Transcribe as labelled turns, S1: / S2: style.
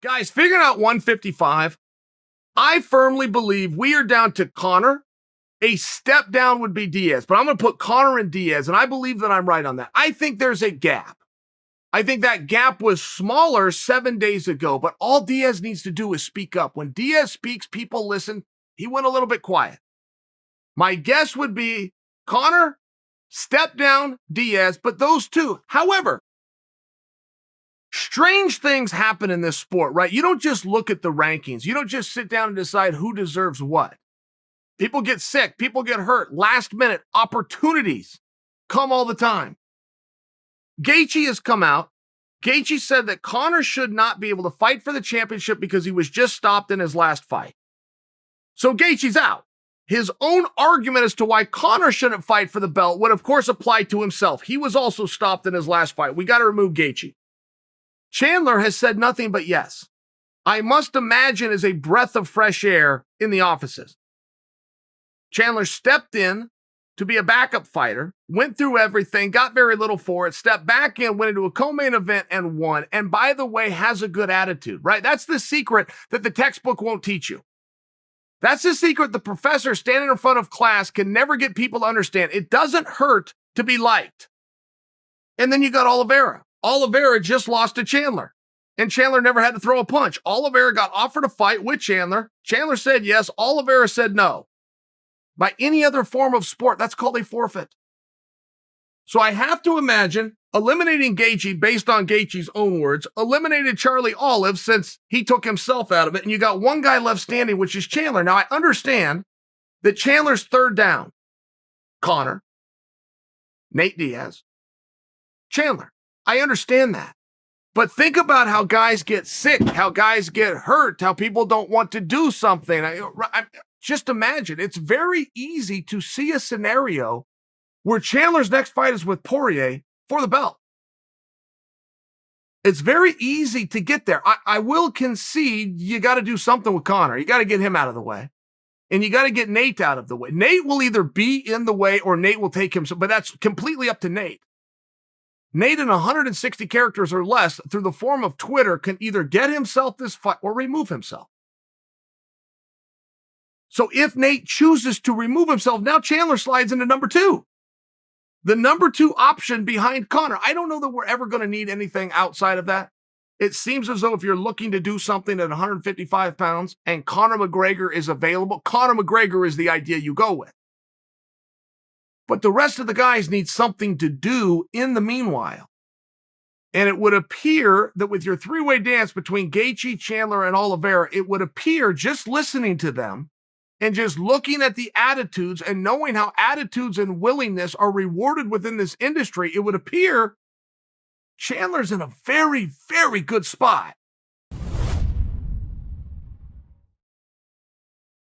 S1: Guys, figuring out 155, I firmly believe we are down to Conor. A step down would be Diaz, but I'm going to put Conor and Diaz, and I believe that I'm right on that. I think there's a gap. I think that gap was smaller 7 days ago, but all Diaz needs to do is speak up. When Diaz speaks, people listen. He went a little bit quiet. My guess would be Conor, step down, Diaz, but those two. However, strange things happen in this sport, right? You don't just look at the rankings. You don't just sit down and decide who deserves what. People get sick. People get hurt. Last minute opportunities come all the time. Gaethje has come out. Gaethje said that Conor should not be able to fight for the championship because he was just stopped in his last fight. So Gaethje's out. His own argument as to why Conor shouldn't fight for the belt would, of course, apply to himself. He was also stopped in his last fight. We got to remove Gaethje. Chandler has said nothing but yes. I must imagine is a breath of fresh air in the offices. Chandler stepped in to be a backup fighter, went through everything, got very little for it, stepped back in, went into a co-main event and won. And by the way, has a good attitude, right? That's the secret that the textbook won't teach you. That's the secret the professor standing in front of class can never get people to understand. It doesn't hurt to be liked. And then you got Oliveira. Oliveira just lost to Chandler, and Chandler never had to throw a punch. Oliveira got offered a fight with Chandler. Chandler said yes. Oliveira said no. By any other form of sport, that's called a forfeit. So I have to imagine eliminating Gaethje based on Gaethje's own words, eliminated Charlie Olive since he took himself out of it, and you got one guy left standing, which is Chandler. Now, I understand that Chandler's third down. Conor, Nate Diaz, Chandler. I understand that. But think about how guys get sick, how guys get hurt, how people don't want to do something. Just imagine, it's very easy to see a scenario where Chandler's next fight is with Poirier for the belt. It's very easy to get there. I will concede you got to do something with Conor. You got to get him out of the way. And you got to get Nate out of the way. Nate will either be in the way or Nate will take him, but that's completely up to Nate. Nate in 160 characters or less through the form of Twitter can either get himself this fight or remove himself. So if Nate chooses to remove himself, now Chandler slides into number 2. The number 2 option behind Conor. I don't know that we're ever going to need anything outside of that. It seems as though if you're looking to do something at 155 pounds and Conor McGregor is available, Conor McGregor is the idea you go with. But the rest of the guys need something to do in the meanwhile. And it would appear that with your three-way dance between Gaethje, Chandler, and Oliveira, it would appear, just listening to them and just looking at the attitudes and knowing how attitudes and willingness are rewarded within this industry, it would appear Chandler's in a very, very good spot